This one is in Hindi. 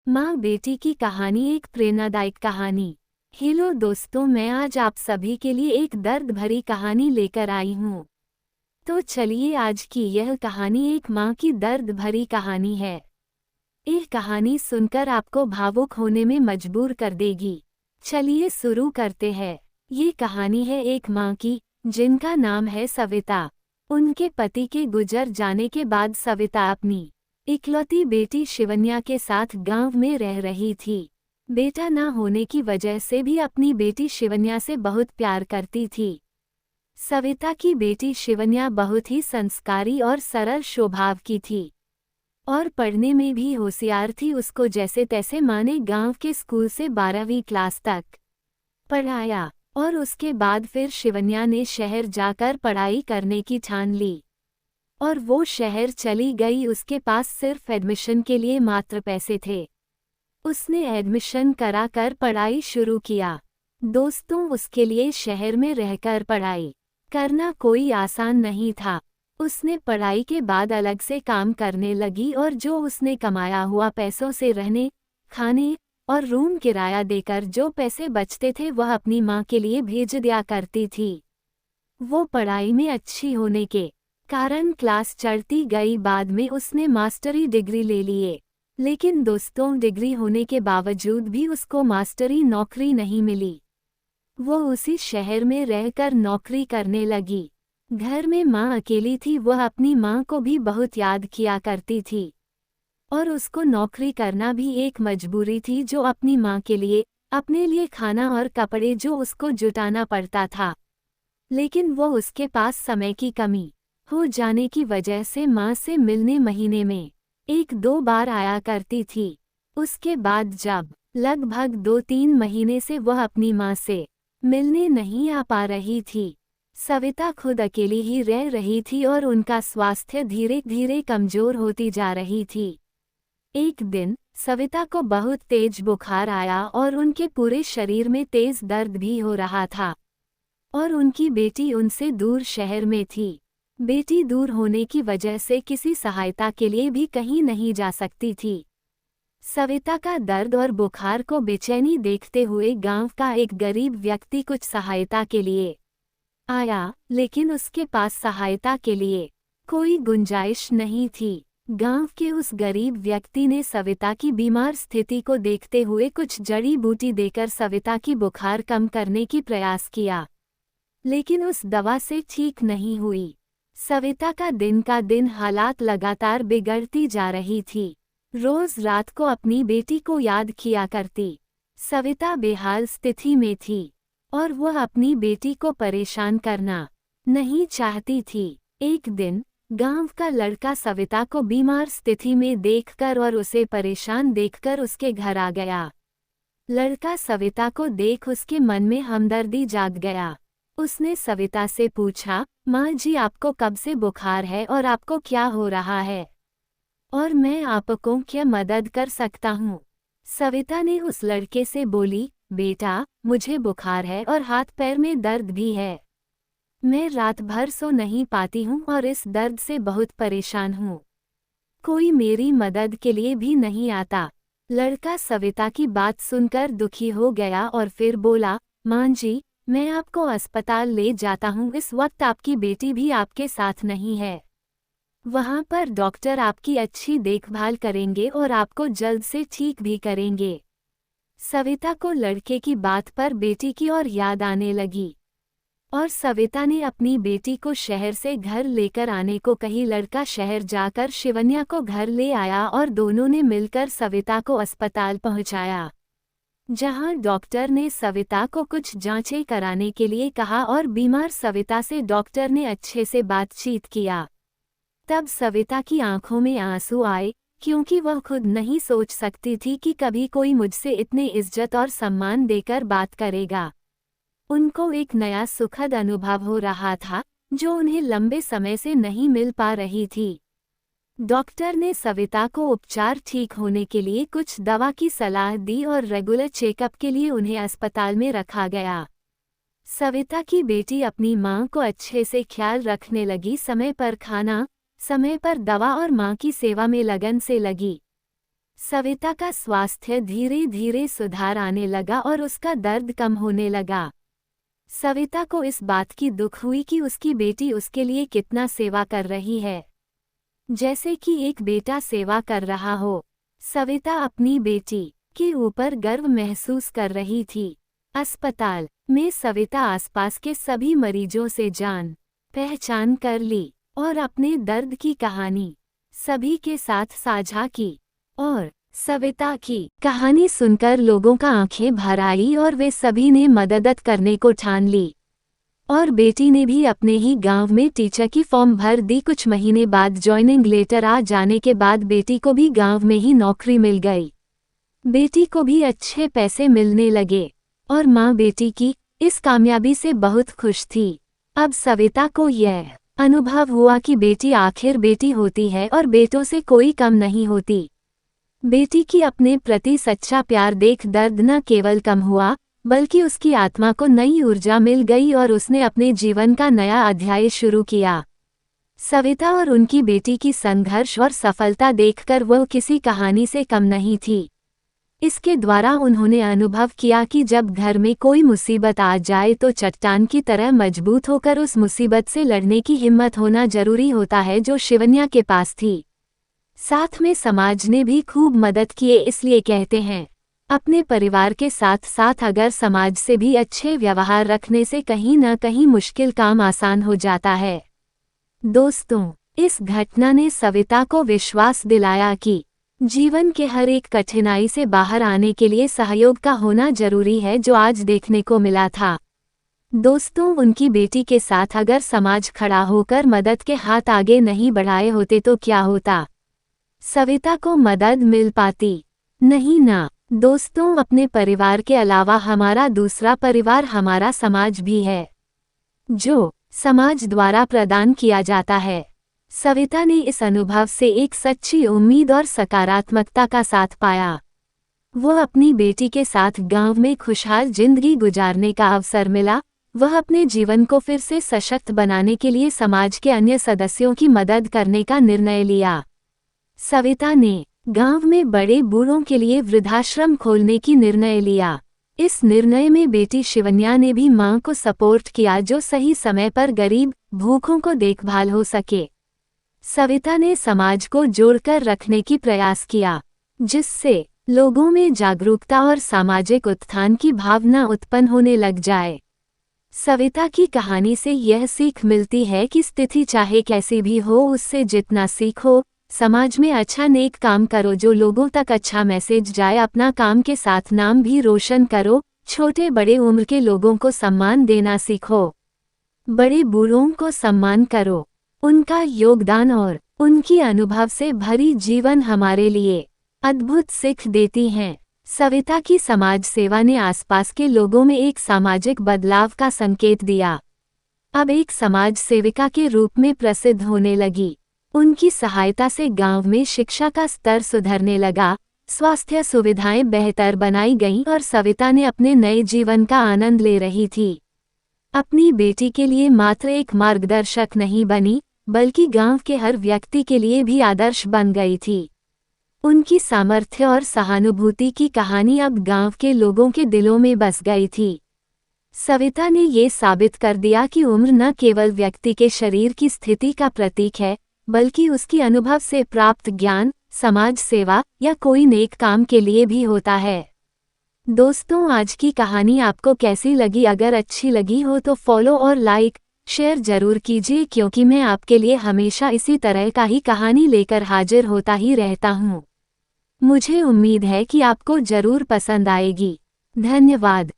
माँ बेटी की कहानी एक प्रेरणादायक कहानी। हेलो दोस्तों, मैं आज आप सभी के लिए एक दर्द भरी कहानी लेकर आई हूँ। तो चलिए, आज की यह कहानी एक माँ की दर्द भरी कहानी है। यह कहानी सुनकर आपको भावुक होने में मजबूर कर देगी। चलिए शुरू करते हैं। ये कहानी है एक माँ की, जिनका नाम है सविता। उनके पति के गुजर जाने के बाद सविता अपनी इकलौती बेटी शिवन्या के साथ गांव में रह रही थी। बेटा न होने की वजह से भी अपनी बेटी शिवन्या से बहुत प्यार करती थी। सविता की बेटी शिवन्या बहुत ही संस्कारी और सरल स्वभाव की थी और पढ़ने में भी होशियार थी। उसको जैसे तैसे माँ ने गांव के स्कूल से 12वीं क्लास तक पढ़ाया और उसके बाद फिर शिवन्या ने शहर जाकर पढ़ाई करने की ठान ली और वो शहर चली गई। उसके पास सिर्फ एडमिशन के लिए मात्र पैसे थे। उसने एडमिशन कराकर पढ़ाई शुरू किया। दोस्तों, उसके लिए शहर में रहकर पढ़ाई करना कोई आसान नहीं था। उसने पढ़ाई के बाद अलग से काम करने लगी और जो उसने कमाया हुआ पैसों से रहने, खाने और रूम किराया देकर जो पैसे बचते थे वह अपनी माँ के लिए भेज दिया करती थी। वो पढ़ाई में अच्छी होने के कारण क्लास चढ़ती गई। बाद में उसने मास्टरी डिग्री ले लिए, लेकिन दोस्तों, डिग्री होने के बावजूद भी उसको मास्टरी नौकरी नहीं मिली। वो उसी शहर में रहकर नौकरी करने लगी। घर में माँ अकेली थी। वह अपनी माँ को भी बहुत याद किया करती थी और उसको नौकरी करना भी एक मजबूरी थी, जो अपनी माँ के लिए, अपने लिए खाना और कपड़े जो उसको जुटाना पड़ता था। लेकिन वो उसके पास समय की कमी हो जाने की वजह से माँ से मिलने महीने में 1-2 बार आया करती थी। उसके बाद जब लगभग 2-3 महीने से वह अपनी माँ से मिलने नहीं आ पा रही थी, सविता खुद अकेली ही रह रही थी और उनका स्वास्थ्य धीरे धीरे कमजोर होती जा रही थी। एक दिन सविता को बहुत तेज बुखार आया और उनके पूरे शरीर में तेज दर्द भी हो रहा था और उनकी बेटी उनसे दूर शहर में थी। बेटी दूर होने की वजह से किसी सहायता के लिए भी कहीं नहीं जा सकती थी। सविता का दर्द और बुखार को बेचैनी देखते हुए गांव का एक गरीब व्यक्ति कुछ सहायता के लिए आया, लेकिन उसके पास सहायता के लिए कोई गुंजाइश नहीं थी। गांव के उस गरीब व्यक्ति ने सविता की बीमार स्थिति को देखते हुए कुछ जड़ी बूटी देकर सविता की बुखार कम करने की प्रयास किया, लेकिन उस दवा से ठीक नहीं हुई। सविता का दिन हालात लगातार बिगड़ती जा रही थी। रोज रात को अपनी बेटी को याद किया करती। सविता बेहाल स्थिति में थी और वह अपनी बेटी को परेशान करना नहीं चाहती थी। एक दिन गांव का लड़का सविता को बीमार स्थिति में देखकर और उसे परेशान देखकर उसके घर आ गया। लड़का सविता को देख उसके मन में हमदर्दी जाग गया। उसने सविता से पूछा, माँ जी, आपको कब से बुखार है और आपको क्या हो रहा है और मैं आपको क्या मदद कर सकता हूँ? सविता ने उस लड़के से बोली, बेटा, मुझे बुखार है और हाथ पैर में दर्द भी है। मैं रात भर सो नहीं पाती हूँ और इस दर्द से बहुत परेशान हूँ। कोई मेरी मदद के लिए भी नहीं आता। लड़का सविता की बात सुनकर दुखी हो गया और फिर बोला, माँ जी, मैं आपको अस्पताल ले जाता हूँ। इस वक्त आपकी बेटी भी आपके साथ नहीं है। वहाँ पर डॉक्टर आपकी अच्छी देखभाल करेंगे और आपको जल्द से ठीक भी करेंगे। सविता को लड़के की बात पर बेटी की और याद आने लगी और सविता ने अपनी बेटी को शहर से घर लेकर आने को कही। लड़का शहर जाकर शिवन्या को घर ले आया और दोनों ने मिलकर सविता को अस्पताल पहुँचाया, जहां डॉक्टर ने सविता को कुछ जांचें कराने के लिए कहा और बीमार सविता से डॉक्टर ने अच्छे से बातचीत किया। तब सविता की आंखों में आंसू आए, क्योंकि वह खुद नहीं सोच सकती थी कि कभी कोई मुझसे इतने इज्जत और सम्मान देकर बात करेगा। उनको एक नया सुखद अनुभव हो रहा था, जो उन्हें लंबे समय से नहीं मिल पा रही थी। डॉक्टर ने सविता को उपचार ठीक होने के लिए कुछ दवा की सलाह दी और रेगुलर चेकअप के लिए उन्हें अस्पताल में रखा गया। सविता की बेटी अपनी मां को अच्छे से ख्याल रखने लगी। समय पर खाना, समय पर दवा और मां की सेवा में लगन से लगी। सविता का स्वास्थ्य धीरे धीरे सुधार आने लगा और उसका दर्द कम होने लगा। सविता को इस बात की दुख हुई कि उसकी बेटी उसके लिए कितना सेवा कर रही है, जैसे कि एक बेटा सेवा कर रहा हो। सविता अपनी बेटी के ऊपर गर्व महसूस कर रही थी। अस्पताल में सविता आसपास के सभी मरीजों से जान पहचान कर ली और अपने दर्द की कहानी सभी के साथ साझा की। और सविता की कहानी सुनकर लोगों का आंखें भर आई और वे सभी ने मदद करने को ठान ली। और बेटी ने भी अपने ही गांव में टीचर की फॉर्म भर दी। कुछ महीने बाद जॉइनिंग लेटर आ जाने के बाद बेटी को भी गांव में ही नौकरी मिल गई। बेटी को भी अच्छे पैसे मिलने लगे और माँ बेटी की इस कामयाबी से बहुत खुश थी। अब सविता को यह अनुभव हुआ कि बेटी आखिर बेटी होती है और बेटों से कोई कम नहीं होती। बेटी की अपने प्रति सच्चा प्यार देख दर्द न केवल कम हुआ बल्कि उसकी आत्मा को नई ऊर्जा मिल गई और उसने अपने जीवन का नया अध्याय शुरू किया। सविता और उनकी बेटी की संघर्ष और सफलता देखकर वह किसी कहानी से कम नहीं थी। इसके द्वारा उन्होंने अनुभव किया कि जब घर में कोई मुसीबत आ जाए तो चट्टान की तरह मजबूत होकर उस मुसीबत से लड़ने की हिम्मत होना जरूरी होता है, जो शिवन्या के पास थी। साथ में समाज ने भी खूब मदद किए। इसलिए कहते हैं, अपने परिवार के साथ साथ अगर समाज से भी अच्छे व्यवहार रखने से कहीं न कहीं मुश्किल काम आसान हो जाता है। दोस्तों, इस घटना ने सविता को विश्वास दिलाया कि जीवन के हर एक कठिनाई से बाहर आने के लिए सहयोग का होना जरूरी है, जो आज देखने को मिला था। दोस्तों, उनकी बेटी के साथ अगर समाज खड़ा होकर मदद के हाथ आगे नहीं बढ़ाए होते तो क्या होता? सविता को मदद मिल पाती? नहीं ना। दोस्तों, अपने परिवार के अलावा हमारा दूसरा परिवार हमारा समाज भी है, जो समाज द्वारा प्रदान किया जाता है। सविता ने इस अनुभव से एक सच्ची उम्मीद और सकारात्मकता का साथ पाया। वह अपनी बेटी के साथ गांव में खुशहाल जिंदगी गुजारने का अवसर मिला। वह अपने जीवन को फिर से सशक्त बनाने के लिए समाज के अन्य सदस्यों की मदद करने का निर्णय लिया। सविता ने गांव में बड़े बूढ़ों के लिए वृद्धाश्रम खोलने की निर्णय लिया। इस निर्णय में बेटी शिवन्या ने भी मां को सपोर्ट किया, जो सही समय पर गरीब भूखों को देखभाल हो सके। सविता ने समाज को जोड़कर रखने की प्रयास किया, जिससे लोगों में जागरूकता और सामाजिक उत्थान की भावना उत्पन्न होने लग जाए। सविता की कहानी से यह सीख मिलती है कि स्थिति चाहे कैसी भी हो, उससे जितना सीखो। समाज में अच्छा नेक काम करो, जो लोगों तक अच्छा मैसेज जाए। अपना काम के साथ नाम भी रोशन करो। छोटे बड़े उम्र के लोगों को सम्मान देना सीखो। बड़े बूढ़ों को सम्मान करो। उनका योगदान और उनकी अनुभव से भरी जीवन हमारे लिए अद्भुत सीख देती हैं। सविता की समाज सेवा ने आसपास के लोगों में एक सामाजिक बदलाव का संकेत दिया। अब एक समाज सेविका के रूप में प्रसिद्ध होने लगी। उनकी सहायता से गांव में शिक्षा का स्तर सुधरने लगा, स्वास्थ्य सुविधाएं बेहतर बनाई गईं और सविता ने अपने नए जीवन का आनंद ले रही थी। अपनी बेटी के लिए मात्र एक मार्गदर्शक नहीं बनी, बल्कि गांव के हर व्यक्ति के लिए भी आदर्श बन गई थी। उनकी सामर्थ्य और सहानुभूति की कहानी अब गांव के लोगों के दिलों में बस गई थी। सविता ने ये साबित कर दिया कि उम्र न केवल व्यक्ति के शरीर की स्थिति का प्रतीक है, बल्कि उसकी अनुभव से प्राप्त ज्ञान, समाज सेवा या कोई नेक काम के लिए भी होता है। दोस्तों, आज की कहानी आपको कैसी लगी? अगर अच्छी लगी हो तो फॉलो और लाइक शेयर जरूर कीजिए, क्योंकि मैं आपके लिए हमेशा इसी तरह का ही कहानी लेकर हाजिर होता ही रहता हूँ। मुझे उम्मीद है कि आपको जरूर पसंद आएगी। धन्यवाद।